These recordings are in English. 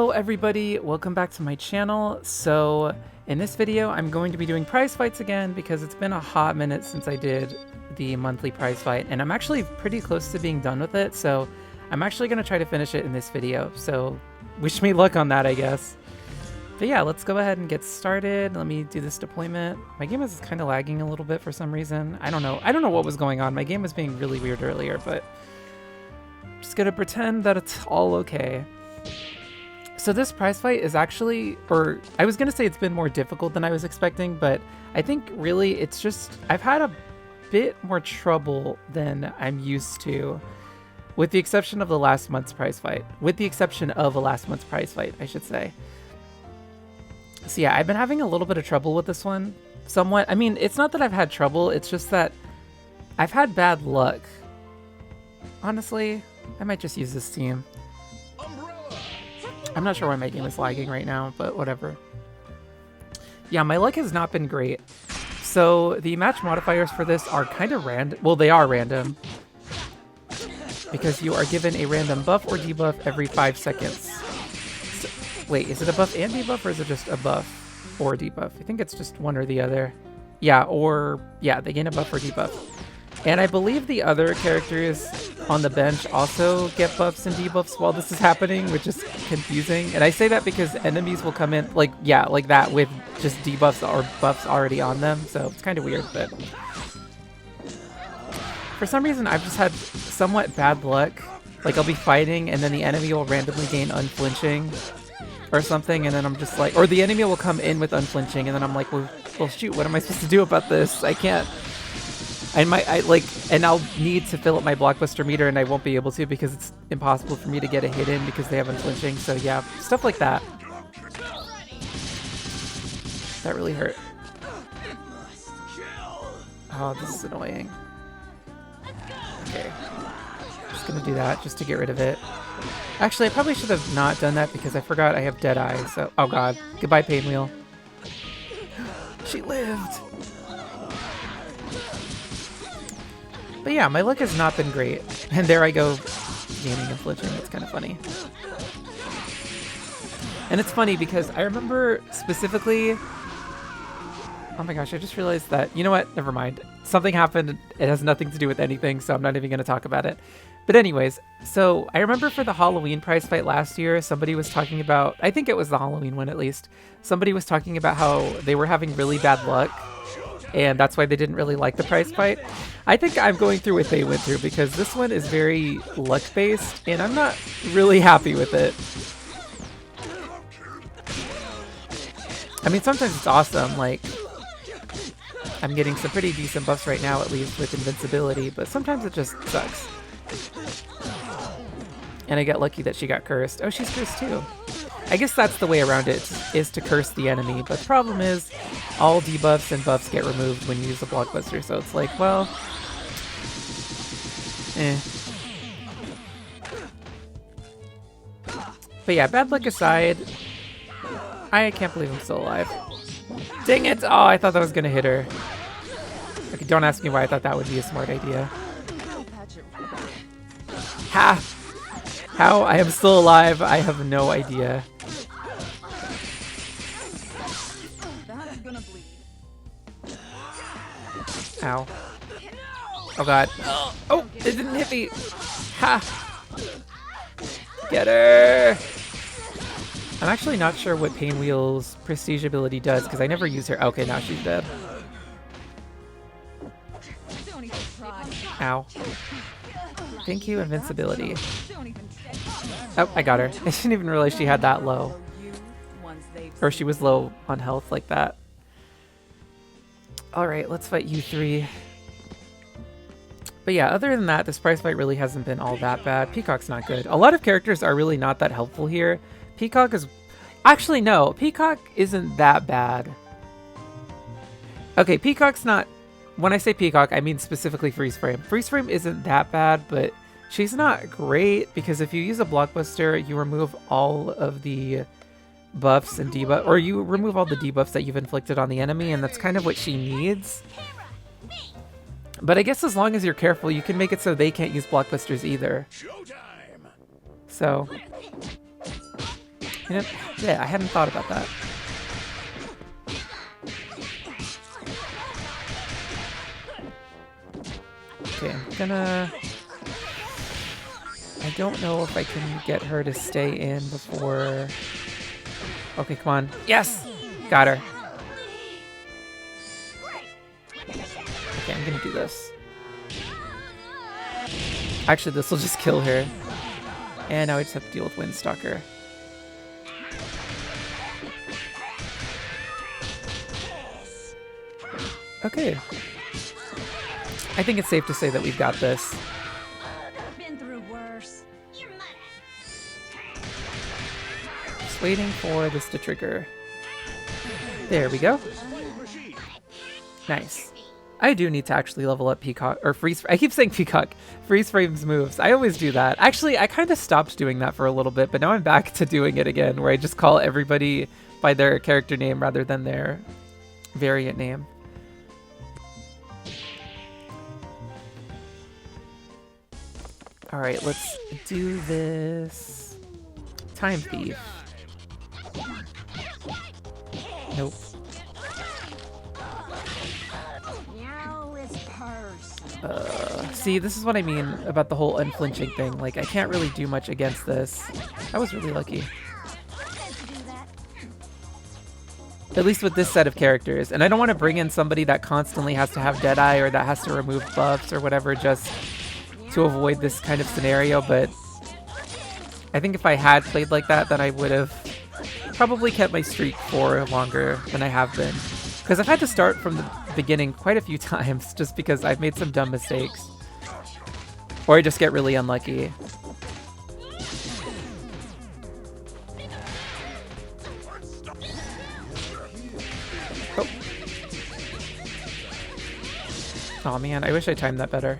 Hello everybody, welcome back to my channel. So in this video I'm going to be doing prize fights again because it's been a hot minute since I did the monthly prize fight, and I'm actually pretty close to being done with it, so I'm actually going to try to finish it in this video. So wish me luck on that, I guess. But yeah, let's go ahead and get started. Let me do this deployment. My game is kind of lagging a little bit for some reason. I don't know what was going on. My game was being really weird earlier, but I'm just gonna pretend that it's all okay. So this prize fight is actually, or I was gonna say it's been more difficult than I was expecting, but I think really it's just, I've had a bit more trouble than I'm used to, with the exception of the last month's prize fight. I should say. So yeah, I've been having a little bit of trouble with this one, somewhat. I mean, it's not that I've had trouble, it's just that I've had bad luck. Honestly, I might just use this team. I'm not sure why my game is lagging right now, but whatever. Yeah, my luck has not been great. So the match modifiers for this are kind of random. Well, they are random, because you are given a random buff or debuff every 5 seconds. So, wait, is it a buff and debuff, or is it just a buff or a debuff? I think it's just one or the other. Yeah, they gain a buff or debuff. And I believe the other characters on the bench also get buffs and debuffs while this is happening, which is confusing. And I say that because enemies will come in like that with just debuffs or buffs already on them. So it's kind of weird, but for some reason I've just had somewhat bad luck. Like I'll be fighting and then the enemy will randomly gain Unflinching or something, and then I'm just like, or the enemy will come in with Unflinching, and then I'm like, well shoot, what am I supposed to do about this? I can't. And I'll need to fill up my blockbuster meter, and I won't be able to because it's impossible for me to get a hit in because they have Unflinching. So yeah, stuff like that. That really hurt. Oh, this is annoying. Okay. Just gonna do that just to get rid of it. Actually, I probably should have not done that because I forgot I have Deadeye. So, oh god. Goodbye, Painwheel. She lived. But yeah, my luck has not been great. And there I go, gaining Unflinching. It's kind of funny. And it's funny because I remember specifically... Oh my gosh, I just realized that... You know what? Never mind. Something happened. It has nothing to do with anything, so I'm not even going to talk about it. But anyways, so I remember for the Halloween prize fight last year, somebody was talking about... I think it was the Halloween one at least. Somebody was talking about how they were having really bad luck, and that's why they didn't really like the prize fight. I think I'm going through what they went through because this one is very luck-based, and I'm not really happy with it. I mean, sometimes it's awesome, like, I'm getting some pretty decent buffs right now, at least with invincibility, but sometimes it just sucks. And I get lucky that she got cursed. Oh, she's cursed too. I guess that's the way around it, is to curse the enemy, but the problem is all debuffs and buffs get removed when you use a blockbuster, so it's like, well, But yeah, bad luck aside, I can't believe I'm still alive. Dang it! Oh, I thought that was gonna hit her. Okay, don't ask me why I thought that would be a smart idea. Ha! How I am still alive, I have no idea. Ow. Oh god. Oh, it didn't hit me! Ha! Get her! I'm actually not sure what Painwheel's prestige ability does because I never use her. Okay, now she's dead. Ow. Thank you, invincibility. Oh, I got her. I didn't even realize she had that low. Or she was low on health like that. Alright, let's fight you three. But yeah, other than that, this prize fight really hasn't been all that bad. Peacock's not good. A lot of characters are really not that helpful here. Peacock is... Actually, no. Peacock isn't that bad. Okay, Peacock's not... When I say Peacock, I mean specifically Freeze Frame. Freeze Frame isn't that bad, but she's not great because if you use a blockbuster, you remove all of the buffs and debuffs, or you remove all the debuffs that you've inflicted on the enemy, and that's kind of what she needs. But I guess as long as you're careful, you can make it so they can't use blockbusters either. So You know, yeah, I hadn't thought about that. Okay, I'm gonna... I don't know if I can get her to stay in before... Okay, come on. Yes! Got her. Okay, I'm gonna do this. Actually, this will just kill her. And now I just have to deal with Windstalker. Okay. I think it's safe to say that we've got this. Been through worse. Just waiting for this to trigger. There we go. Nice. I do need to actually level up Peacock, or Freeze, I keep saying Peacock, Freeze Frame's moves. I always do that. Actually, I kind of stopped doing that for a little bit, but now I'm back to doing it again, where I just call everybody by their character name rather than their variant name. Alright, let's do this. Time Thief. Nope. See, this is what I mean about the whole unflinching thing. Like, I can't really do much against this. I was really lucky. At least with this set of characters. And I don't want to bring in somebody that constantly has to have Deadeye or that has to remove buffs or whatever just to avoid this kind of scenario, but I think if I had played like that, then I would have probably kept my streak for longer than I have been. Because I've had to start from the beginning quite a few times just because I've made some dumb mistakes. Or I just get really unlucky. Oh. Aw, man, I wish I timed that better.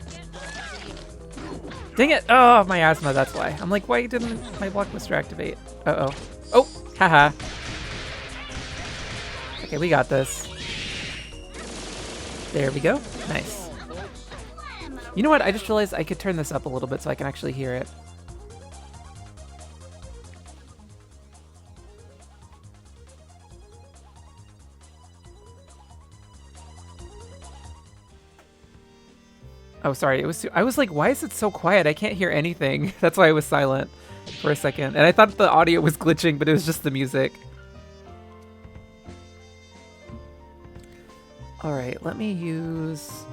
Dang it! Oh, my asthma, that's why. I'm like, why didn't my blockbuster activate? Uh-oh. Oh! Haha. Okay, we got this. There we go. Nice. You know what? I just realized I could turn this up a little bit so I can actually hear it. Oh, sorry. It was. I was like, why is it so quiet? I can't hear anything. That's why I was silent for a second. And I thought the audio was glitching, but it was just the music. All right, let me use...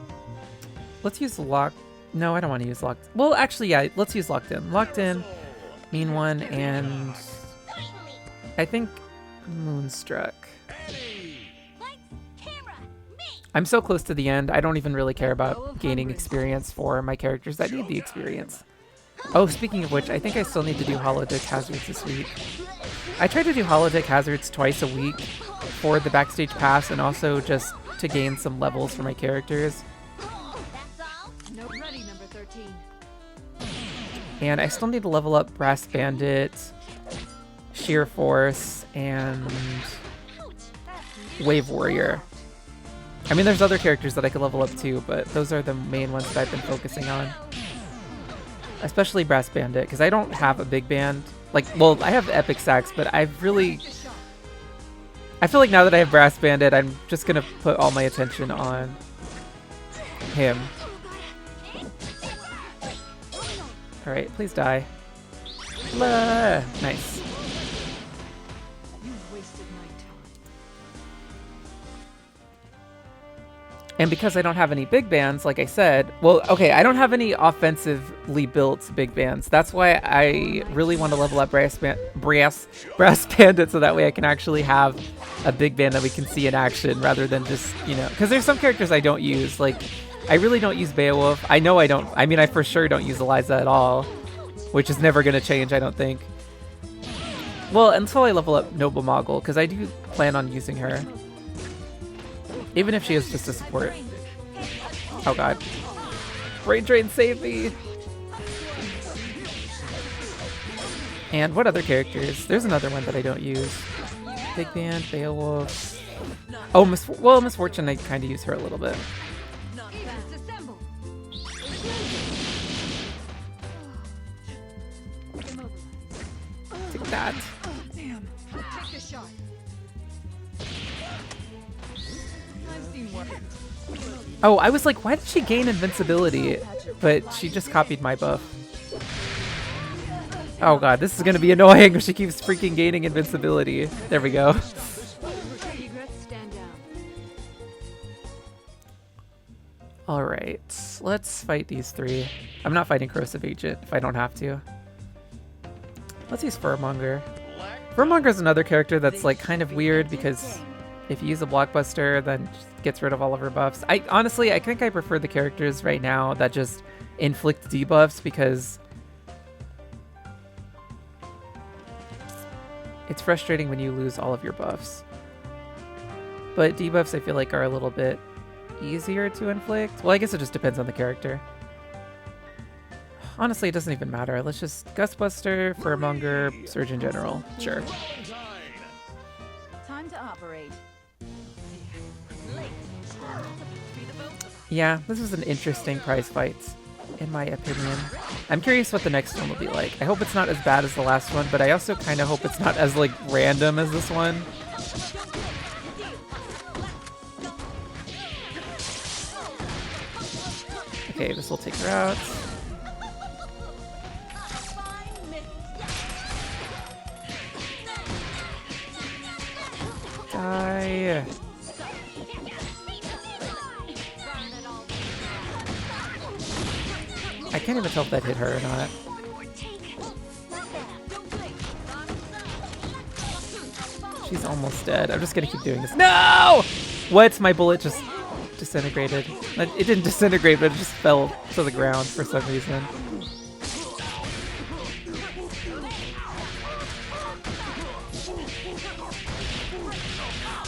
Let's use lock... No, I don't want to use locked... Well, actually, yeah, let's use locked in. Locked in, mean one, and... I think Moonstruck. I'm so close to the end, I don't even really care about gaining experience for my characters that need the experience. Oh, speaking of which, I think I still need to do holodeck hazards this week. I try to do holodeck hazards twice a week for the backstage pass and also just to gain some levels for my characters. And I still need to level up Brass Bandit, Sheer Force, and Wave Warrior. I mean, there's other characters that I could level up too, but those are the main ones that I've been focusing on. Especially Brass Bandit, because I don't have a big band. Like, well, I have Epic Sax, but I've really... I feel like now that I have Brass Bandit, I'm just gonna put all my attention on him. Alright, please die. Blah. Nice. And because I don't have any big bands, like I said, well, okay, I don't have any offensively built big bands. That's why I really want to level up Brass Bandit so that way I can actually have a big band that we can see in action rather than just, you know, because there's some characters I don't use. Like, I really don't use Beowulf. I know I don't. I mean, I for sure don't use Eliza at all, which is never going to change, I don't think. Well, until I level up Noble Moggle, because I do plan on using her. Even if she is just a support. Oh god. Brain Drain, save me! And what other characters? There's another one that I don't use. Big Band, Beowulf. Oh, Miss Fortune, I kind of use her a little bit. Take that. Oh, I was like, why did she gain invincibility? But she just copied my buff. Oh god, this is gonna be annoying if she keeps freaking gaining invincibility. There we go. Alright, let's fight these three. I'm not fighting Corrosive Agent if I don't have to. Let's use Furmonger. Furmonger's another character that's like kind of weird because if you use a blockbuster, then just gets rid of all of her buffs. Honestly, I think I prefer the characters right now that just inflict debuffs because it's frustrating when you lose all of your buffs. But debuffs I feel like are a little bit easier to inflict. Well, I guess it just depends on the character. Honestly, it doesn't even matter. Let's just Gustbuster, Furmonger, Surgeon General. Sure. Time to operate. Yeah, this is an interesting prize fight, in my opinion. I'm curious what the next one will be like. I hope it's not as bad as the last one, but I also kind of hope it's not as, like, random as this one. Okay, this will take her out. Die. I can't even tell if that hit her or not. She's almost dead. I'm just gonna keep doing this. No! What? My bullet just disintegrated. It didn't disintegrate, but it just fell to the ground for some reason.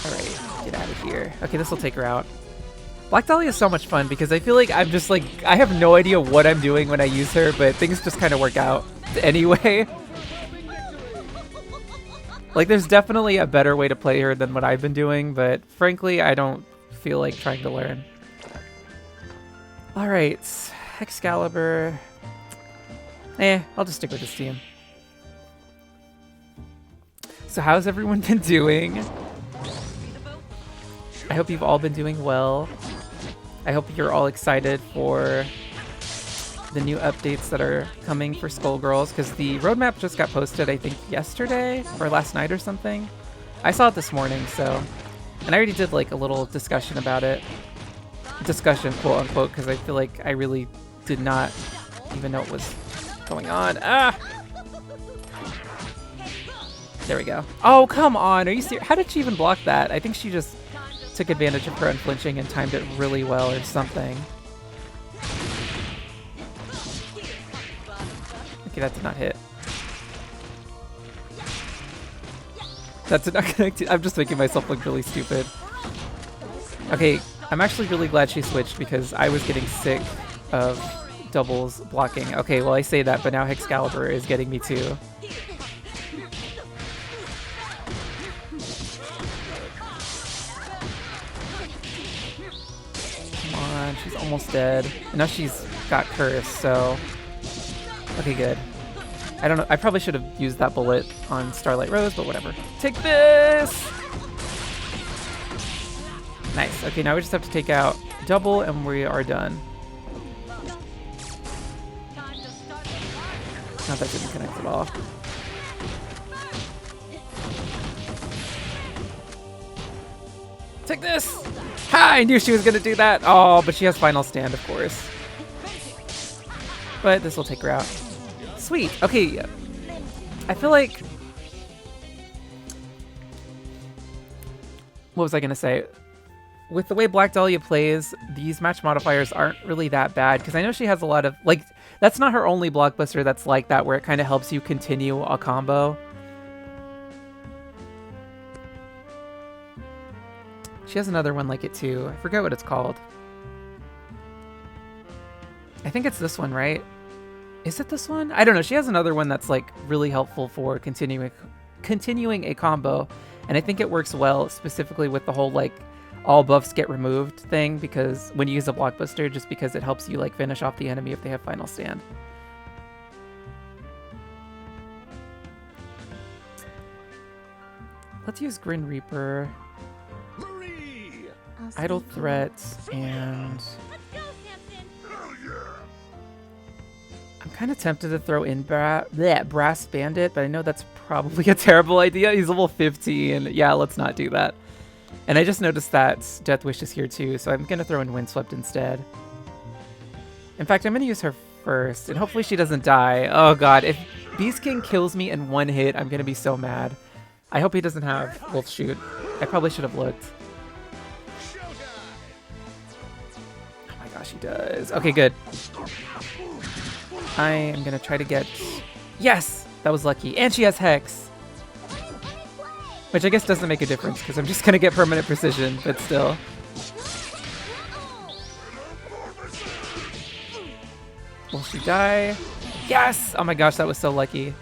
Alright, get out of here. Okay, this will take her out. Black Dahlia is so much fun because I feel like I'm just like, I have no idea what I'm doing when I use her, but things just kind of work out anyway. Like, there's definitely a better way to play her than what I've been doing, but frankly, I don't feel like trying to learn. Alright, Excalibur. I'll just stick with this team. So how's everyone been doing? I hope you've all been doing well. I hope you're all excited for the new updates that are coming for Skullgirls, because the roadmap just got posted, I think, yesterday or last night or something. I saw it this morning, so... And I already did, like, a little discussion about it. Discussion, quote-unquote, because I feel like I really did not even know what was going on. Ah! There we go. Oh, come on! Are you serious? How did she even block that? I think she just took advantage of her unflinching and timed it really well or something. Okay, that did not hit. That's not connected. I'm just making myself look really stupid. Okay, I'm actually really glad she switched because I was getting sick of doubles blocking. Okay, well I say that, but now Excalibur is getting me too. She's almost dead. And now she's got Curse, so... Okay, good. I don't know. I probably should have used that bullet on Starlight Rose, but whatever. Take this! Nice. Okay, now we just have to take out double, and we are done. No, that didn't connect at all. Take this! Ha! I knew she was gonna do that! Oh, but she has Final Stand, of course. But this will take her out. Sweet! Okay, I feel like... What was I gonna say? With the way Black Dahlia plays, these match modifiers aren't really that bad, because I know she has a lot of... Like, that's not her only blockbuster that's like that, where it kind of helps you continue a combo. She has another one like it too. I forget what it's called. I think it's this one, right? Is it this one? I don't know. She has another one that's like really helpful for continuing a combo. And I think it works well specifically with the whole like all buffs get removed thing, because when you use a blockbuster, just because it helps you like finish off the enemy if they have Final Stand. Let's use Grin Reaper, I'll see Idle you. Threats, and Let's go, Samson. I'm kind of tempted to throw in Brass Bandit, but I know that's probably a terrible idea. He's level 15. Yeah, let's not do that. And I just noticed that Death Wish is here too, so I'm going to throw in Windswept instead. In fact, I'm going to use her first, and hopefully she doesn't die. Oh god, if Beast King kills me in one hit, I'm going to be so mad. I hope he doesn't have Wolf Shoot. I probably should have looked. Oh my gosh, he does. Okay, good. I am going to try to get... Yes! That was lucky. And she has Hex. Which I guess doesn't make a difference, because I'm just going to get permanent precision, but still. Will she die? Yes! Oh my gosh, that was so lucky.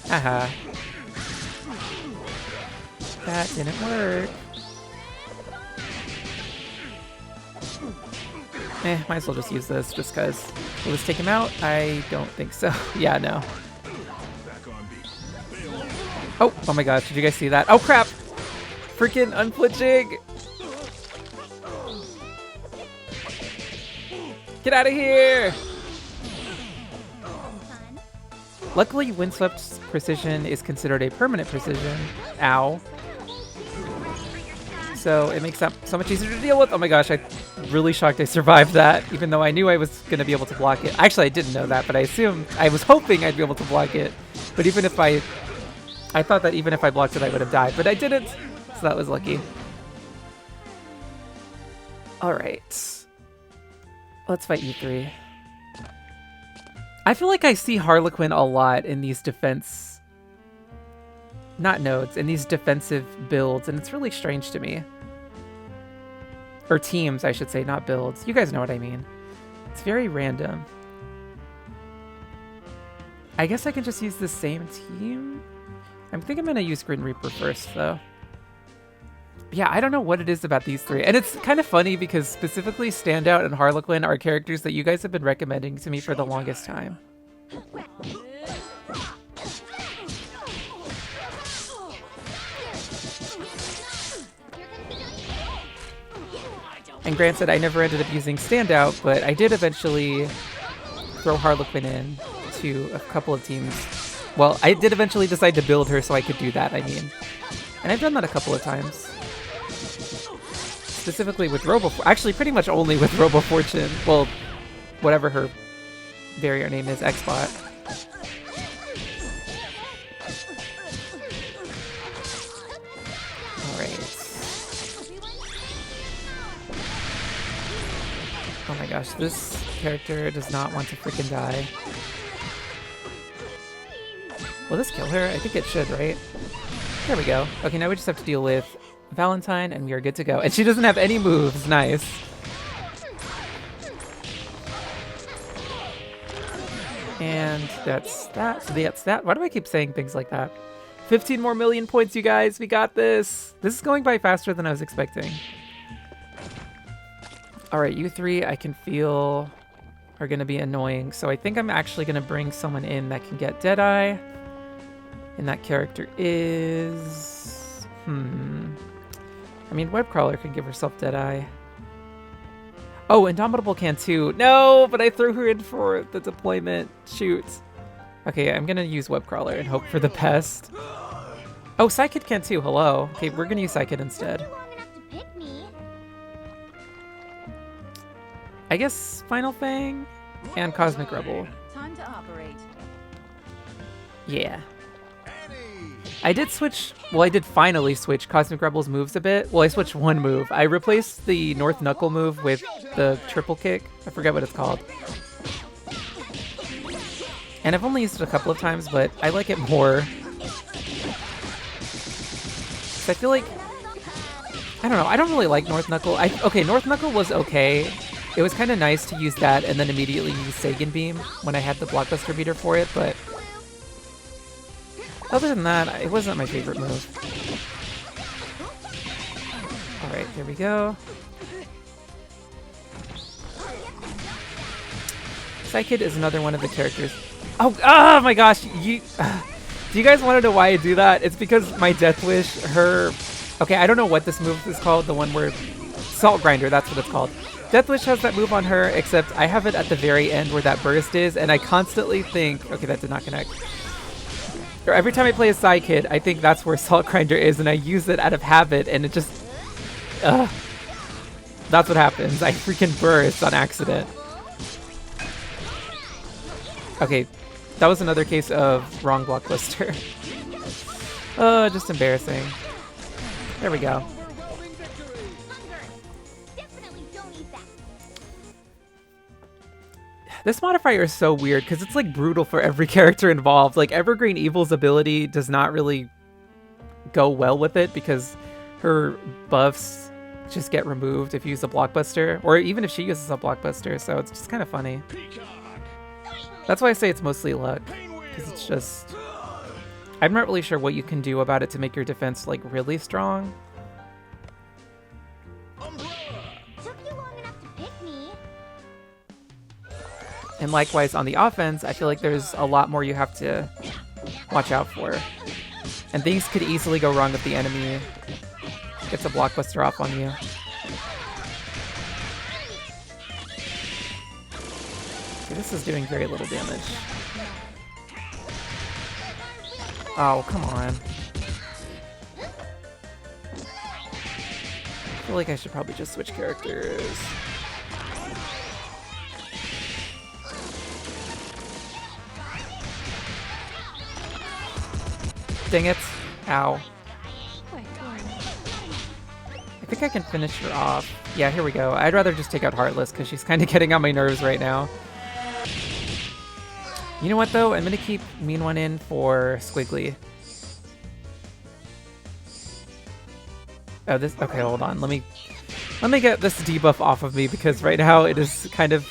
Haha. That didn't work. Might as well just use this, just because. Will this take him out? I don't think so. Yeah, no. Oh my gosh, did you guys see that? Oh crap! Freaking Unflinching! Get out of here! Luckily, Windswept's precision is considered a permanent precision. Ow. So it makes that so much easier to deal with. Oh my gosh, I'm really shocked I survived that, even though I knew I was going to be able to block it. Actually, I didn't know that, but I was hoping I'd be able to block it. But even if I thought that even if I blocked it, I would have died, but I didn't. So that was lucky. All right. Let's fight E3. I feel like I see Harlequin a lot in these defense... Not nodes, in these defensive builds, and it's really strange to me. Or teams, I should say, not builds. You guys know what I mean. It's very random. I guess I can just use the same team? I think I'm going to use Grin Reaper first, though. Yeah, I don't know what it is about these three. And it's kind of funny because specifically Standout and Harlequin are characters that you guys have been recommending to me for the longest time. And granted, I never ended up using Standout, but I did eventually throw Harlequin in to a couple of teams. Well, I did eventually decide to build her so I could do that, I mean. And I've done that a couple of times. Specifically with actually pretty much only with Robo-Fortune. Well, whatever her variant name is, Xbot. Alright. Oh my gosh, this character does not want to freaking die. Will this kill her? I think it should, right? There we go. Okay, now we just have to deal with Valentine, and we are good to go. And she doesn't have any moves. Nice. And that's that. So that's that. Why do I keep saying things like that? 15 more million points, you guys. We got this. This is going by faster than I was expecting. All right, you three, I can feel are going to be annoying. So I think I'm actually going to bring someone in that can get Deadeye. And that character is... I mean, Webcrawler can give herself Deadeye. Oh, Indomitable can too. No, but I threw her in for the deployment. Shoot. Okay, I'm going to use Webcrawler and hope for the best. Oh, Psykid can too. Hello. Okay, we're going to use Psykid instead. I guess Final Fang and Cosmic Rebel. Time to operate. Yeah. I did switch, well, I did finally switch Cosmic Rebel's moves a bit. Well, I switched one move. I replaced the North Knuckle move with the triple kick. I forget what it's called. And I've only used it a couple of times, but I like it more. So I feel like, I don't know, I don't really like North Knuckle. Okay, North Knuckle was okay. It was kind of nice to use that and then immediately use Sagan Beam when I had the Blockbuster Beater for it, but other than that, it wasn't my favorite move. Alright, there we go. Psykid is another one of the characters. Oh my gosh, you... do you guys want to know why I do that? It's because my Death Wish, her... Okay, I don't know what this move is called, the one where... Salt Grinder, that's what it's called. Death Wish has that move on her, except I have it at the very end where that burst is, and I constantly think... Okay, that did not connect. Or every time I play a side kid, I think that's where Salt Grinder is, and I use it out of habit, and it just... That's what happens. I freaking burst on accident. Okay, that was another case of wrong blockbuster. Just embarrassing. There we go. This modifier is so weird because it's like brutal for every character involved. Like Evergreen Evil's ability does not really go well with it because her buffs just get removed if you use a blockbuster, or even if she uses a blockbuster, so it's just kind of funny. That's why I say it's mostly luck, because it's just... I'm not really sure what you can do about it to make your defense like really strong. And likewise on the offense, I feel like there's a lot more you have to watch out for. And things could easily go wrong if the enemy gets a blockbuster off on you. Okay, this is doing very little damage. Oh, come on. I feel like I should probably just switch characters. Dang it. Ow. I think I can finish her off. Yeah, here we go. I'd rather just take out Heartless because she's kind of getting on my nerves right now. You know what, though? I'm going to keep Mean One in for Squiggly. Oh, this... Okay, hold on. Let me get this debuff off of me because right now it is kind of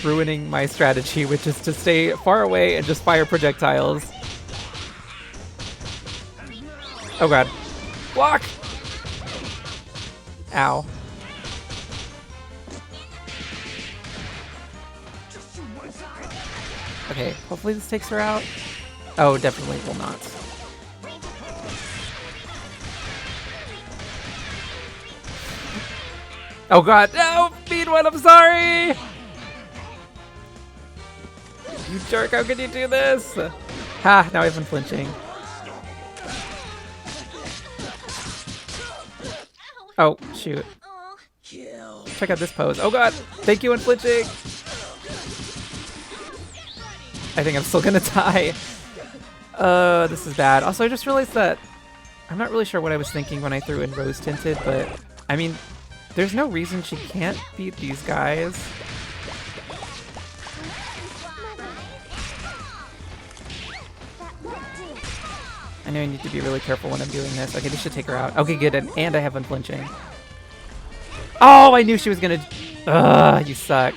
ruining my strategy, which is to stay far away and just fire projectiles. Oh god. Block! Ow. Okay, hopefully this takes her out. Oh, definitely will not. Oh god, no! Mean One, I'm sorry! You jerk, how could you do this? Ha, now I've been flinching. Oh, shoot. Check out this pose. Oh god! Thank you, Unflinching! I think I'm still gonna die. This is bad. Also, I just realized that I'm not really sure what I was thinking when I threw in Rose Tinted, but I mean, there's no reason she can't beat these guys. I know I need to be really careful when I'm doing this. Okay, this should take her out. Okay, good, and I have Unflinching. Oh, I knew she was gonna... Ugh, you suck.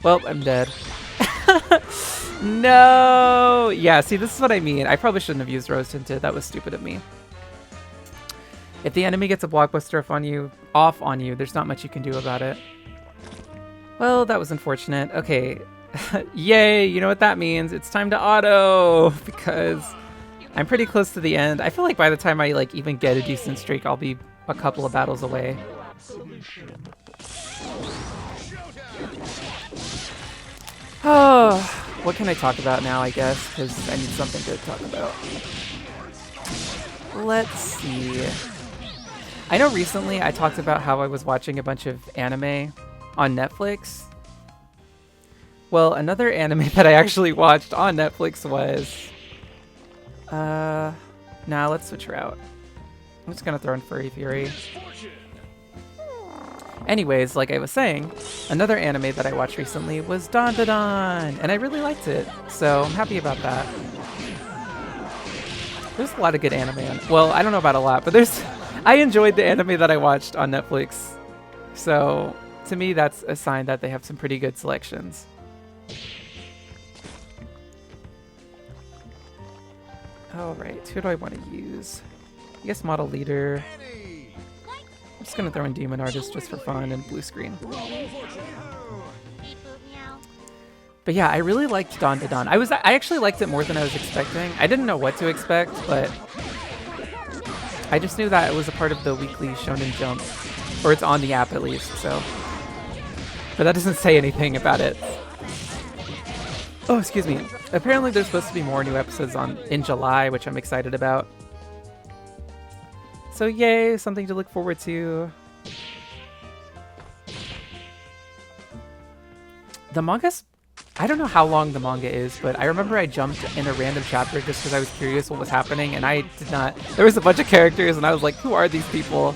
Well, I'm dead. No! Yeah, see, this is what I mean. I probably shouldn't have used Rose Tinted. That was stupid of me. If the enemy gets a blockbuster off on you, there's not much you can do about it. Well, that was unfortunate. Okay. Yay, you know what that means. It's time to auto, because I'm pretty close to the end. I feel like by the time I like even get a decent streak, I'll be a couple of battles away. Oh, what can I talk about now, I guess, because I need something to talk about. Let's see. I know recently I talked about how I was watching a bunch of anime on Netflix. Well, another anime that I actually watched on Netflix was... Nah, let's switch her out. I'm just gonna throw in Furry Fury. Anyways, like I was saying, another anime that I watched recently was Don Da Don, and I really liked it, so I'm happy about that. There's a lot of good anime on... Well, I don't know about a lot, but there's... I enjoyed the anime that I watched on Netflix, so to me that's a sign that they have some pretty good selections. Alright, who do I want to use? I guess Model Leader. I'm just gonna throw in Demon Artist just for fun and Blue Screen. But yeah, I really liked Dawn to Dawn. I actually liked it more than I was expecting. I didn't know what to expect, but I just knew that it was a part of the weekly Shonen Jump, or it's on the app at least, so. But that doesn't say anything about it. Oh, excuse me. Apparently there's supposed to be more new episodes in July, which I'm excited about. So yay, something to look forward to. The manga's... I don't know how long the manga is, but I remember I jumped in a random chapter just because I was curious what was happening, and I did not... There was a bunch of characters, and I was like, who are these people?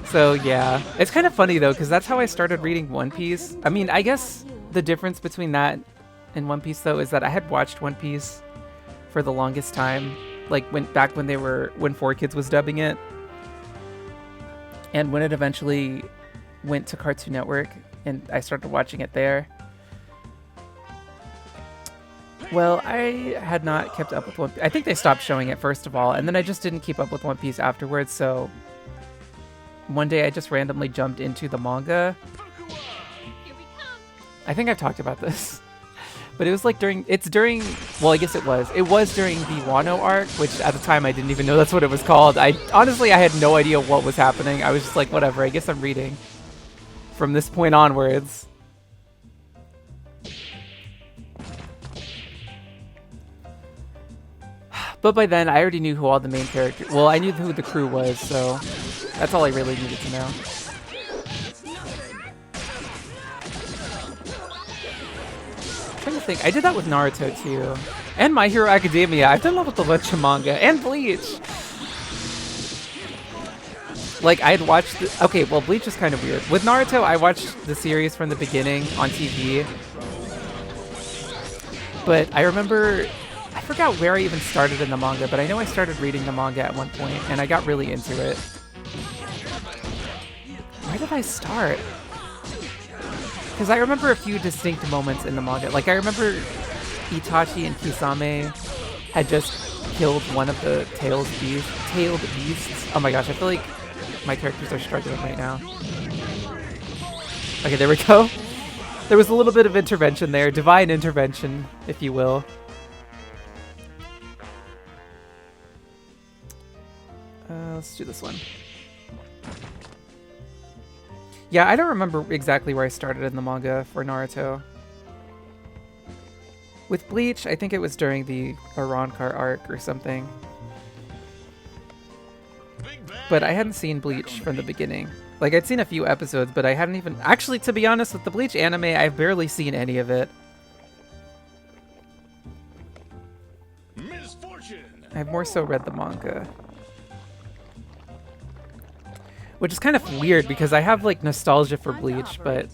So yeah. It's kind of funny, though, because that's how I started reading One Piece. I mean, I guess the difference between that and One Piece, though, is that I had watched One Piece for the longest time. Like, back when 4Kids was dubbing it. And when it eventually went to Cartoon Network, and I started watching it there... Well, I had not kept up with One Piece. I think they stopped showing it, first of all, and then I just didn't keep up with One Piece afterwards, so... One day I just randomly jumped into the manga. I think I've talked about this. But it was like during... Well, I guess it was. It was during the Wano arc, which at the time I didn't even know that's what it was called. Honestly, I had no idea what was happening. I was just like, whatever, I guess I'm reading. From this point onwards. But by then, I already knew who all the main characters... Well, I knew who the crew was, so... That's all I really needed to know. I'm trying to think. I did that with Naruto, too. And My Hero Academia. I've done that with a bunch of manga. And Bleach! Like, I had watched... Okay, well, Bleach is kind of weird. With Naruto, I watched the series from the beginning on TV. But I remember... I forgot where I even started in the manga, but I know I started reading the manga at one point, and I got really into it. Where did I start? Because I remember a few distinct moments in the manga. Like, I remember Itachi and Kisame had just killed one of the tailed beasts. Oh my gosh, I feel like my characters are struggling right now. Okay, there we go. There was a little bit of intervention there. Divine intervention, if you will. Let's do this one. Yeah, I don't remember exactly where I started in the manga for Naruto. With Bleach, I think it was during the Arrancar arc or something. But I hadn't seen Bleach from the beginning. Like, I'd seen a few episodes, but I hadn't even... Actually, to be honest, with the Bleach anime, I've barely seen any of it. I've more so read the manga. Which is kind of weird because I have like nostalgia for Bleach, but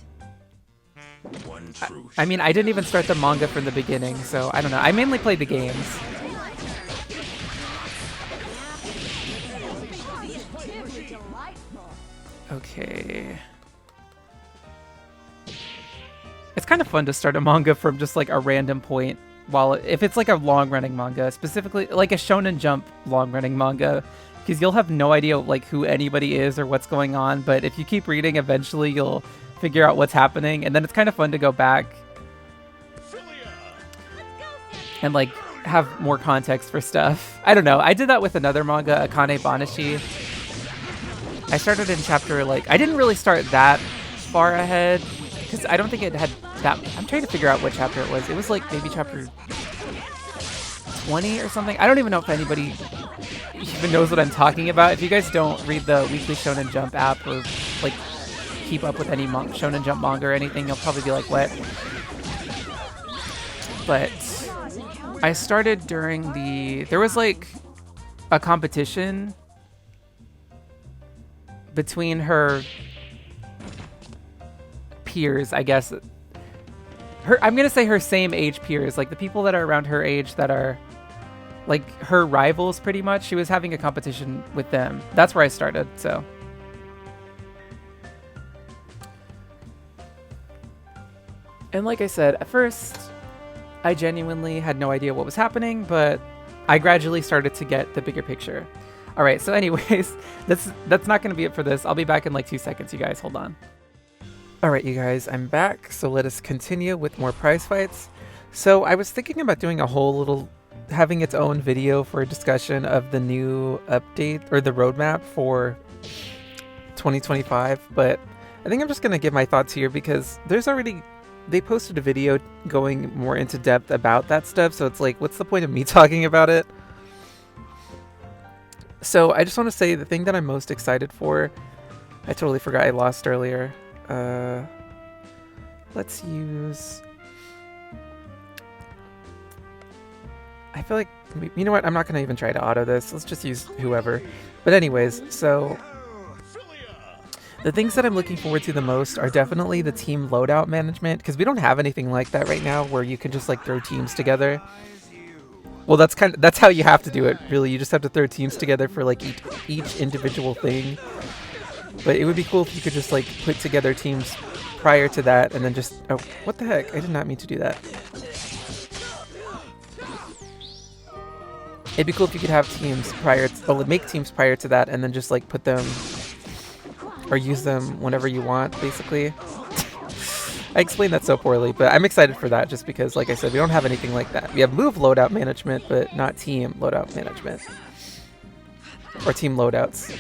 I mean, I didn't even start the manga from the beginning, so I don't know. I mainly played the games. Okay. It's kind of fun to start a manga from just like a random point, while if it's like a long-running manga, specifically like a Shonen Jump long-running manga. Because you'll have no idea like who anybody is or what's going on, but if you keep reading, eventually you'll figure out what's happening, and then it's kind of fun to go back and like have more context for stuff. I don't know. I did that with another manga, Akane Banashi. I started in chapter like I didn't really start that far ahead because I don't think it had that. I'm trying to figure out what chapter it was. It was like maybe chapter 20 or something. I don't even know if anybody even knows what I'm talking about. If you guys don't read the weekly Shonen Jump app or like keep up with any Shonen Jump manga or anything, you'll probably be like, what? But I started during there was like a competition between her peers, I guess. I'm gonna say her same age peers, like the people that are around her age that are like her rivals pretty much. She was having a competition with them. That's where I started, so. And like I said, at first, I genuinely had no idea what was happening, but I gradually started to get the bigger picture. All right, so anyways, that's not going to be it for this. I'll be back in like 2 seconds, you guys. Hold on. All right, you guys, I'm back. So let us continue with more prize fights. So I was thinking about doing a whole little, having its own video for a discussion of the new update or the roadmap for 2025, but I think I'm just going to give my thoughts here because they posted a video going more into depth about that stuff, so it's like, what's the point of me talking about it? So I just want to say the thing that I'm most excited for, I totally forgot I lost earlier. Let's use... I feel like, you know what, I'm not going to even try to auto this. Let's just use whoever. But anyways, so the things that I'm looking forward to the most are definitely the team loadout management, because we don't have anything like that right now where you can just like throw teams together. Well, that's how you have to do it, really. You just have to throw teams together for like each individual thing. But it would be cool if you could just like put together teams prior to that and then just... Oh, what the heck? I did not mean to do that. It'd be cool if you could have teams make teams prior to that and then just like put them or use them whenever you want, basically. I explained that so poorly, but I'm excited for that just because, like I said, we don't have anything like that. We have move loadout management, but not team loadout management. Or team loadouts.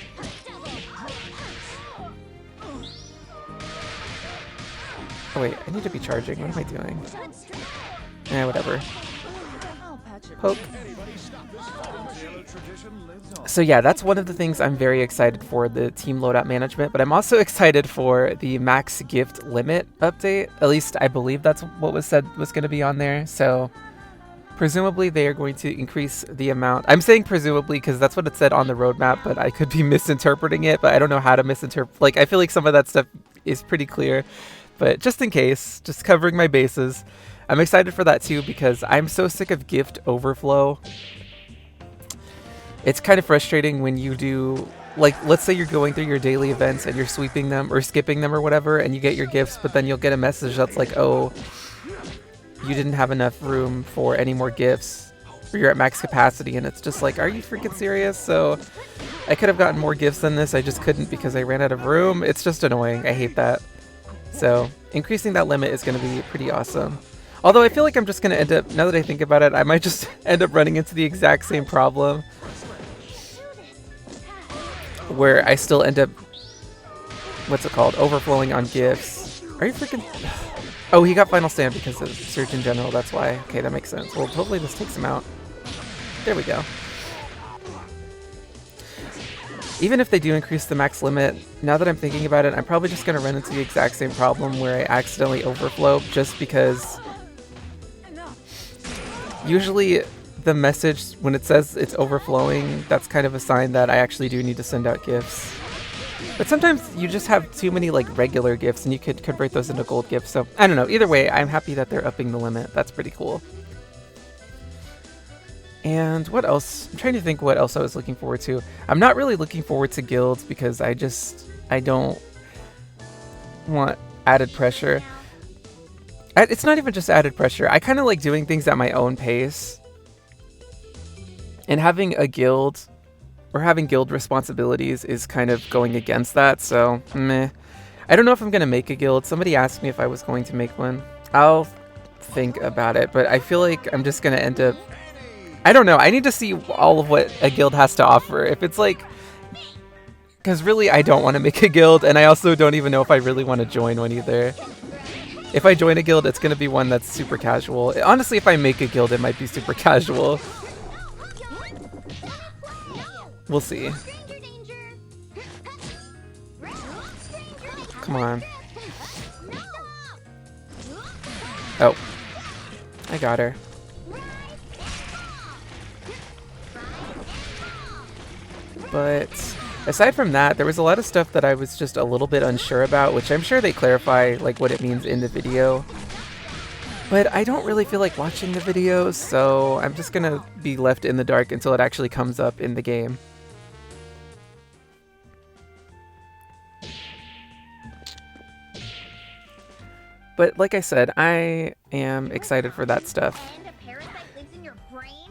Oh wait, I need to be charging. What am I doing? Whatever. Poke. So yeah, that's one of the things I'm very excited for, the team loadout management, but I'm also excited for the max gift limit update. At least I believe that's what was said was going to be on there. So presumably they are going to increase the amount. I'm saying presumably because that's what it said on the roadmap, but I could be misinterpreting it, but I don't know how to misinterpret. Like, I feel like some of that stuff is pretty clear, but just in case, just covering my bases. I'm excited for that too because I'm so sick of gift overflow. It's kind of frustrating when you do, like, let's say you're going through your daily events and you're sweeping them or skipping them or whatever, and you get your gifts, but then you'll get a message that's like, oh, you didn't have enough room for any more gifts, or you're at max capacity, and it's just like, are you freaking serious? So I could have gotten more gifts than this, I just couldn't because I ran out of room. It's just annoying. I hate that. So increasing that limit is going to be pretty awesome. Although I feel like I'm just going to end up, now that I think about it, I might just end up running into the exact same problem where I still end up, what's it called, overflowing on gifts. Are you freaking... Oh, he got Final Stand because of Surgeon General, that's why. Okay, that makes sense. Well, hopefully this takes him out. There we go. Even if they do increase the max limit, now that I'm thinking about it, I'm probably just going to run into the exact same problem where I accidentally overflow just because... Usually the message, when it says it's overflowing, that's kind of a sign that I actually do need to send out gifts. But sometimes you just have too many like regular gifts and you could convert those into gold gifts. So I don't know. Either way, I'm happy that they're upping the limit. That's pretty cool. And what else? I'm trying to think what else I was looking forward to. I'm not really looking forward to guilds because I don't want added pressure. It's not even just added pressure. I kind of like doing things at my own pace. And having a guild or having guild responsibilities is kind of going against that. So, meh. I don't know if I'm going to make a guild. Somebody asked me if I was going to make one. I'll think about it. But I feel like I'm just going to end up... I don't know. I need to see all of what a guild has to offer. If it's like... Because really, I don't want to make a guild. And I also don't even know if I really want to join one either. If I join a guild, it's going to be one that's super casual. Honestly, if I make a guild, it might be super casual. We'll see. Come on. Oh. I got her. But aside from that, there was a lot of stuff that I was just a little bit unsure about, which I'm sure they clarify like what it means in the video. But I don't really feel like watching the videos, so I'm just gonna be left in the dark until it actually comes up in the game. But like I said, I am excited for that stuff.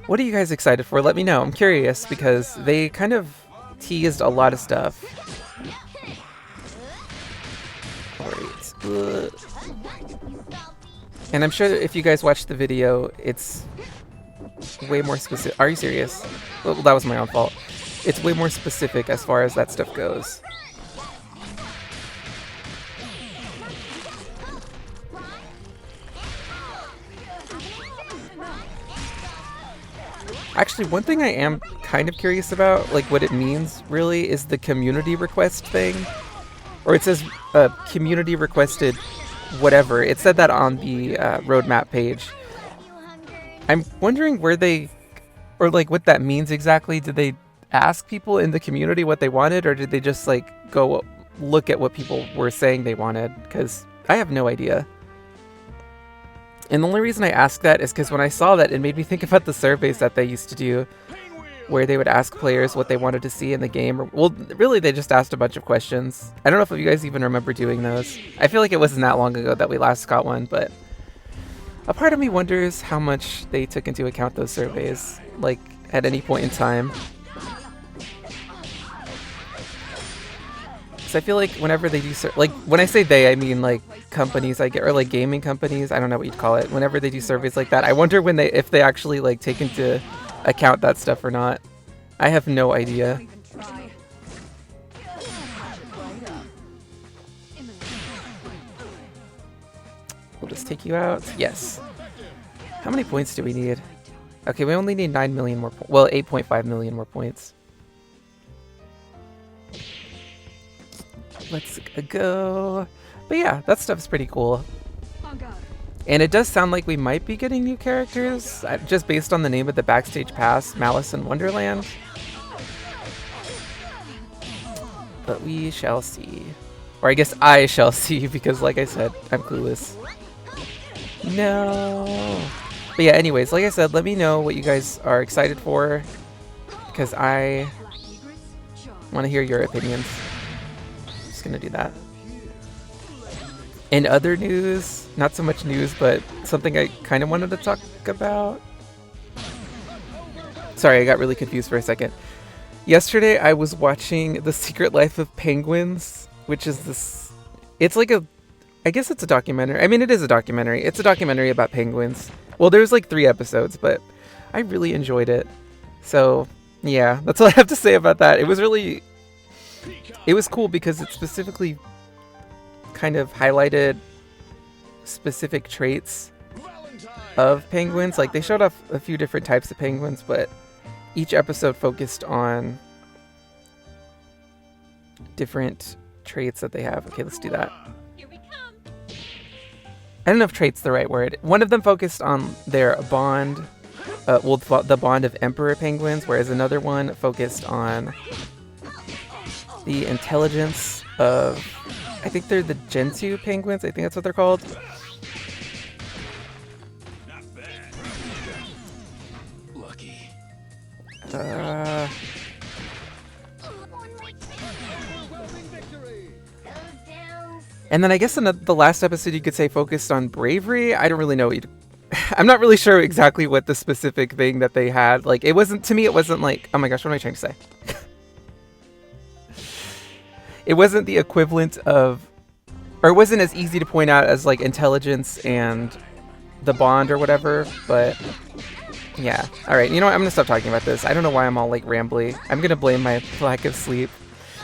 What are you guys excited for? Let me know. I'm curious because they kind of teased a lot of stuff. Alright. And I'm sure that if you guys watched the video, it's way more specific. Are you serious? Well, that was my own fault. It's way more specific as far as that stuff goes. Actually, one thing I am kind of curious about, like what it means really, is the community request thing. Or it says community requested whatever. It said that on the roadmap page. I'm wondering where they, or like what that means exactly. Did they ask people in the community what they wanted, or did they just like go look at what people were saying they wanted? Because I have no idea. And the only reason I ask that is because when I saw that, it made me think about the surveys that they used to do, where they would ask players what they wanted to see in the game. Well, really, they just asked a bunch of questions. I don't know if you guys even remember doing those. I feel like it wasn't that long ago that we last got one, but a part of me wonders how much they took into account those surveys, like, at any point in time. So I feel like whenever they do, like, when I say they, I mean, like, companies, I get, or, like, gaming companies, I don't know what you'd call it. Whenever they do surveys like that, I wonder when if they actually, like, take into account that stuff or not. I have no idea. We'll just take you out. Yes. How many points do we need? Okay, we only need 9 million more well, 8.5 million more points. Let's go. But yeah, that stuff's pretty cool. And it does sound like we might be getting new characters, just based on the name of the Backstage Pass, Malice in Wonderland. But we shall see. Or I guess I shall see, because like I said, I'm clueless. No. But yeah, anyways, like I said, let me know what you guys are excited for, because I want to hear your opinions. Just gonna do that. In other news, not so much news, but something I kind of wanted to talk about. Sorry, I got really confused for a second. Yesterday, I was watching The Secret Life of Penguins, which is this... It's like a... I guess it's a documentary. I mean, it is a documentary. It's a documentary about penguins. Well, there's like 3 episodes, but I really enjoyed it. So, yeah, that's all I have to say about that. It was really... It was cool because it specifically kind of highlighted specific traits of penguins. Like, they showed off a few different types of penguins, but each episode focused on different traits that they have. Okay, let's do that. Here we come. I don't know if trait's the right word. One of them focused on their bond, well, the bond of emperor penguins, whereas another one focused on the intelligence of, I think they're the Gentoo penguins. I think that's what they're called. Not bad. Lucky. And then I guess the last episode you could say focused on bravery. I don't really know. I'm not really sure exactly what the specific thing that they had. Like, it wasn't, to me, it wasn't like, oh my gosh, what am I trying to say? It wasn't the equivalent of, or it wasn't as easy to point out as like intelligence and the bond or whatever, but yeah. All right, you know what? I'm gonna stop talking about this. I don't know why I'm all like rambly. I'm gonna blame my lack of sleep.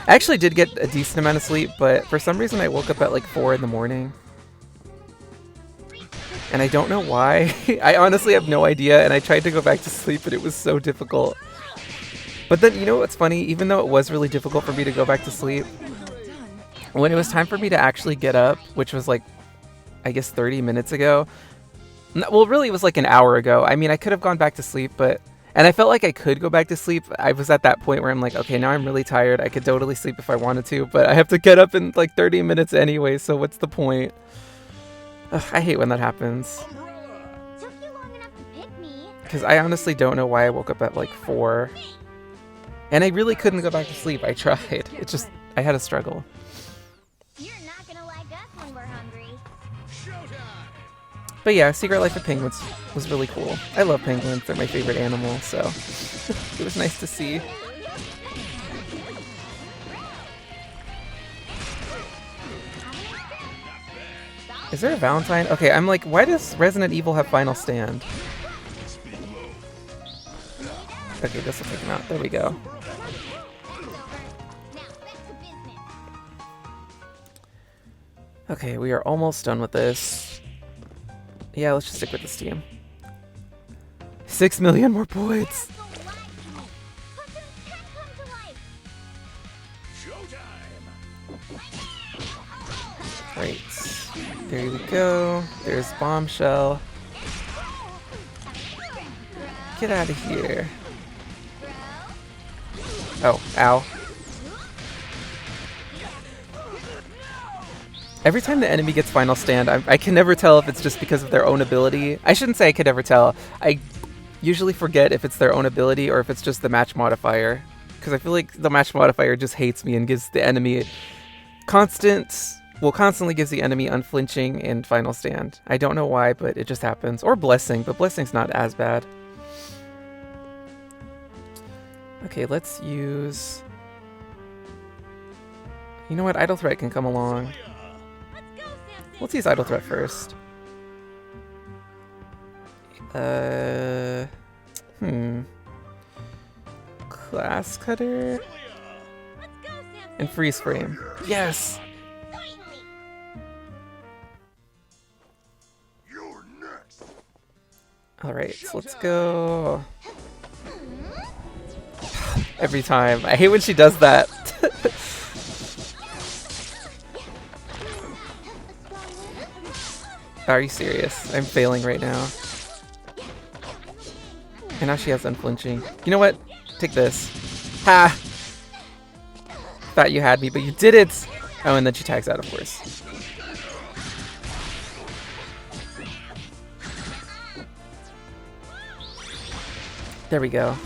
I actually did get a decent amount of sleep, but for some reason I woke up at like 4 in the morning. And I don't know why. I honestly have no idea, and I tried to go back to sleep, but it was so difficult. But then, you know what's funny? Even though it was really difficult for me to go back to sleep, when it was time for me to actually get up, which was like, I guess 30 minutes ago. Well, really it was like an hour ago. I mean, I could have gone back to sleep, but... And I felt like I could go back to sleep. I was at that point where I'm like, okay, now I'm really tired. I could totally sleep if I wanted to, but I have to get up in like 30 minutes anyway, so what's the point? Ugh, I hate when that happens. Took you long enough to pick me. Because I honestly don't know why I woke up at like 4. And I really couldn't go back to sleep. I tried. It just, I had a struggle. You're not gonna like us when we're hungry. But yeah, Secret Life of Penguins was really cool. I love penguins. They're my favorite animal, so it was nice to see. Is there a Valentine? Okay, I'm like, why does Resident Evil have Final Stand? Okay, this will take him out. There we go. Okay, we are almost done with this. Yeah, let's just stick with this team. 6 million more points. Great. There we go. There's Bombshell. Get out of here. Oh, ow. Every time the enemy gets Final Stand, I can never tell if it's just because of their own ability. I shouldn't say I could never tell. I usually forget if it's their own ability or if it's just the match modifier. Because I feel like the match modifier just hates me and gives the enemy constantly gives the enemy Unflinching and Final Stand. I don't know why, but it just happens. Or Blessing, but Blessing's not as bad. Okay, let's use... You know what? Idle Threat can come along. Let's use Idle Threat first. Glass Cutter? And Freeze Frame. Yes! Alright, so let's go... Every time. I hate when she does that. Are you serious? I'm failing right now. And now she has Unflinching. You know what? Take this. Ha! Thought you had me, but you didn't! Oh, and then she tags out, of course. There we go.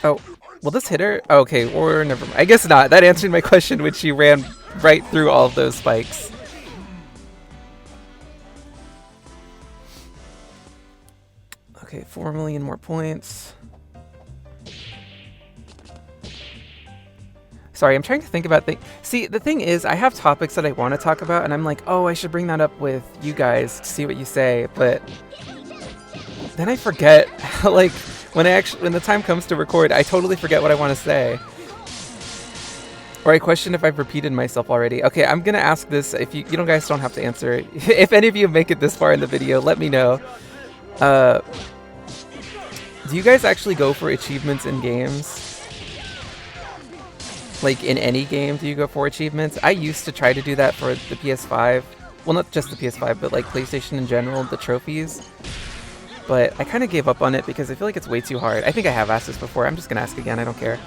Oh, will this hit her? Oh, okay, or never mind. I guess not. That answered my question when she ran right through all of those spikes. Okay, 4 million more points. Sorry, I'm trying to think about things. See, the thing is, I have topics that I want to talk about, and I'm like, oh, I should bring that up with you guys to see what you say, but then I forget. Like, when the time comes to record, I totally forget what I want to say. Or I question if I've repeated myself already. Okay, I'm gonna ask this. If you guys don't have to answer it. If any of you make it this far in the video, let me know. Do you guys actually go for achievements in games? Like, in any game, do you go for achievements? I used to try to do that for the PS5. Well, not just the PS5, but like PlayStation in general, the trophies. But I kind of gave up on it because I feel like it's way too hard. I think I have asked this before. I'm just going to ask again. I don't care.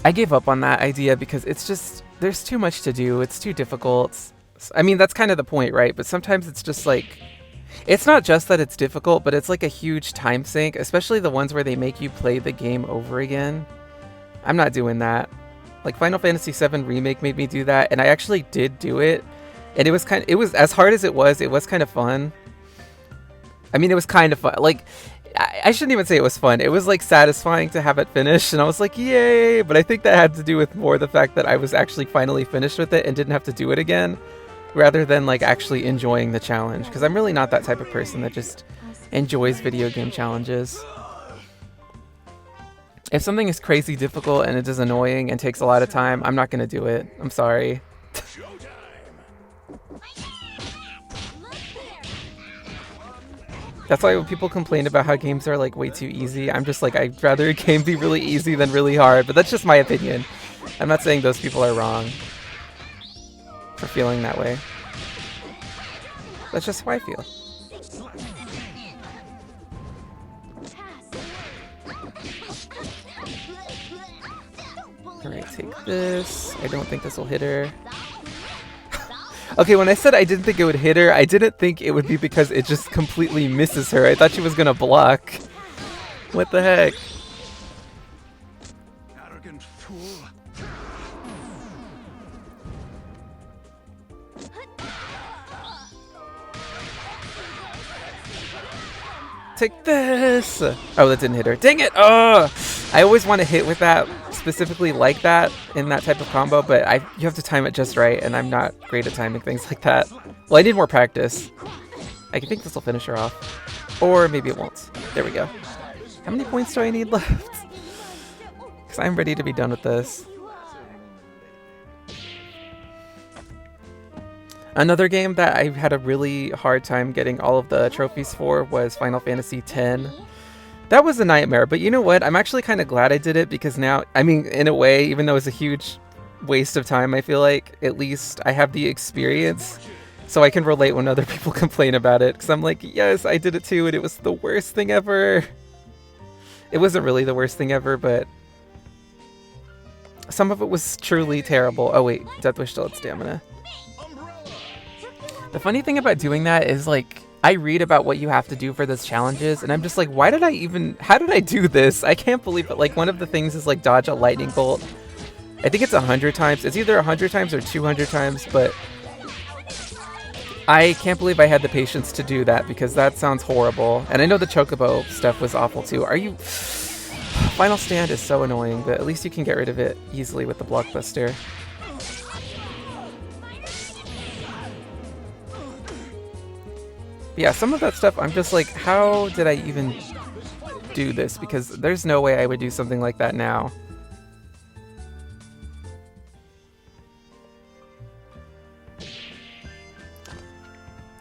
I gave up on that idea because it's just, there's too much to do. It's too difficult. I mean, that's kind of the point, right? But sometimes it's just like, it's not just that it's difficult, but it's like a huge time sink, especially the ones where they make you play the game over again. I'm not doing that. Like Final Fantasy VII Remake made me do that, and I actually did do it. And it was as hard as it was kind of fun. I mean, it was kind of fun. Like, I shouldn't even say it was fun. It was like satisfying to have it finished, and I was like, yay! But I think that had to do with more the fact that I was actually finally finished with it and didn't have to do it again, rather than like actually enjoying the challenge. Because I'm really not that type of person that just enjoys video game challenges. If something is crazy difficult and it is annoying and takes a lot of time, I'm not gonna do it. I'm sorry. That's why when people complain about how games are like way too easy, I'm just like, I'd rather a game be really easy than really hard, but that's just my opinion. I'm not saying those people are wrong for feeling that way. That's just how I feel. Alright, take this. I don't think this will hit her. Okay, when I said I didn't think it would hit her, I didn't think it would be because it just completely misses her. I thought she was gonna block. What the heck? Arrogant fool. take this. Oh, that didn't hit her. Dang it. Oh, I always want to hit with that, specifically like that, in that type of combo, but you have to time it just right, and I'm not great at timing things like that. Well, I need more practice. I think this will finish her off. Or maybe it won't. There we go. How many points do I need left? Because I'm ready to be done with this. Another game that I had a really hard time getting all of the trophies for was Final Fantasy X. That was a nightmare, but you know what? I'm actually kind of glad I did it because now, I mean, in a way, even though it's a huge waste of time, I feel like, at least I have the experience, so I can relate when other people complain about it, because I'm like, yes, I did it too, and it was the worst thing ever. It wasn't really the worst thing ever, but some of it was truly terrible. Oh wait, Deathwish still had stamina. The funny thing about doing that is, like, I read about what you have to do for those challenges, and I'm just like, how did I do this? I can't believe it. Like, one of the things is, like, dodge a lightning bolt. I think it's 100 times. It's either 100 times or 200 times, but I can't believe I had the patience to do that, because that sounds horrible. And I know the Chocobo stuff was awful, too. Final Stand is so annoying, but at least you can get rid of it easily with the Blockbuster. Yeah, some of that stuff, I'm just like, how did I even do this? Because there's no way I would do something like that now.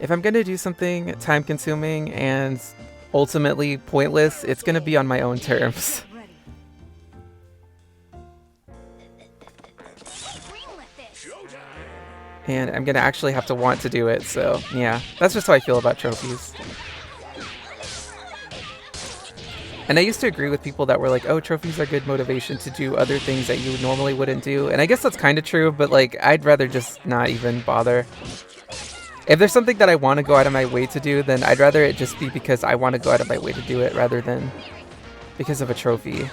If I'm going to do something time-consuming and ultimately pointless, it's going to be on my own terms. And I'm going to actually have to want to do it, so yeah. That's just how I feel about trophies. And I used to agree with people that were like, oh, trophies are good motivation to do other things that you normally wouldn't do. And I guess that's kind of true, but like, I'd rather just not even bother. If there's something that I want to go out of my way to do, then I'd rather it just be because I want to go out of my way to do it rather than because of a trophy.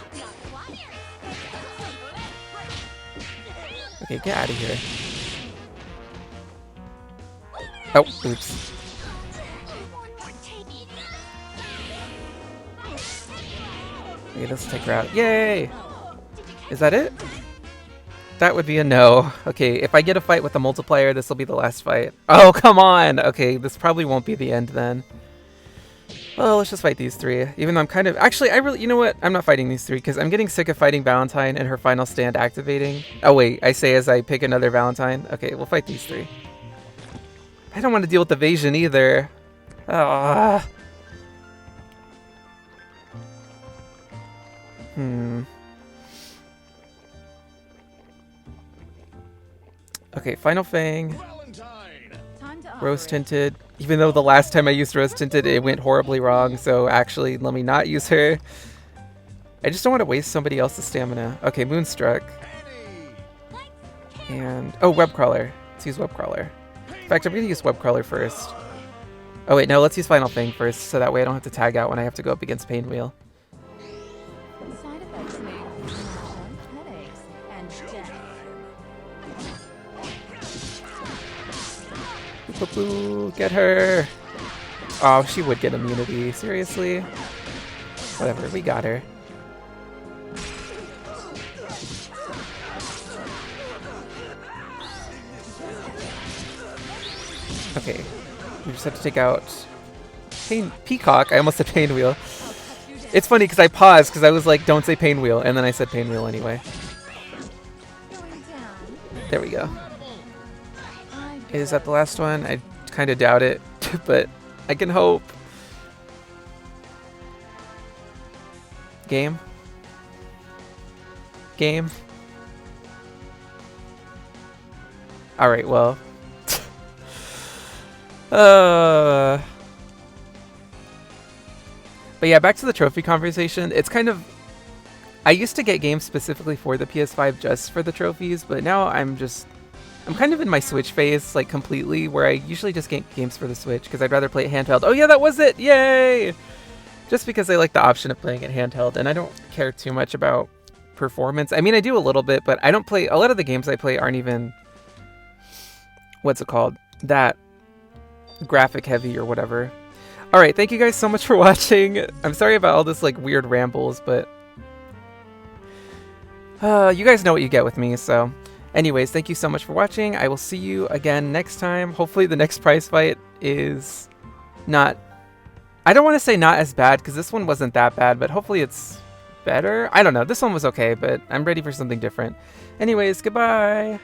Okay, get out of here. Oh, oops. Okay, let's take her out. Yay! Is that it? That would be a no. Okay, if I get a fight with the multiplier, this will be the last fight. Oh, come on! Okay, this probably won't be the end then. Well, let's just fight these three. Even though I'm kind of... Actually, you know what? I'm not fighting these three, because I'm getting sick of fighting Valentine and her final stand activating. Oh, wait. I say as I pick another Valentine. Okay, we'll fight these three. I don't want to deal with evasion either. Ah. Okay, Final Fang. Rose Tinted. Even though the last time I used Rose Tinted, it went horribly wrong, so actually, let me not use her. I just don't want to waste somebody else's stamina. Okay, Moonstruck. And... oh, Webcrawler. Let's use Webcrawler. In fact, I'm going to use Webcrawler first. Oh wait, no, let's use Final Fang first, so that way I don't have to tag out when I have to go up against Painwheel. Side effects may include headaches and death. Boo, get her! Oh, she would get immunity. Seriously? Whatever, we got her. Okay, we just have to take out Peacock. I almost said Painwheel. It's funny because I paused because I was like, don't say Painwheel, and then I said Painwheel anyway. There we go. Is that the last one? I kind of doubt it, but I can hope. Game? Game? Alright, well. But yeah, back to the trophy conversation. It's kind of... I used to get games specifically for the PS5 just for the trophies, but now I'm kind of in my Switch phase, like, completely, where I usually just get games for the Switch, because I'd rather play it handheld. Oh yeah, that was it! Yay! Just because I like the option of playing it handheld, and I don't care too much about performance. I mean, I do a little bit, but I don't play... A lot of the games I play aren't even... What's it called? That... graphic heavy or whatever. Alright, thank you guys so much for watching. I'm sorry about all this like weird rambles, but you guys know what you get with me, so anyways, thank you so much for watching. I will see you again next time. Hopefully the next prize fight is not, I don't want to say not as bad, because this one wasn't that bad, but hopefully it's better. I don't know, this one was okay, but I'm ready for something different. Anyways, goodbye!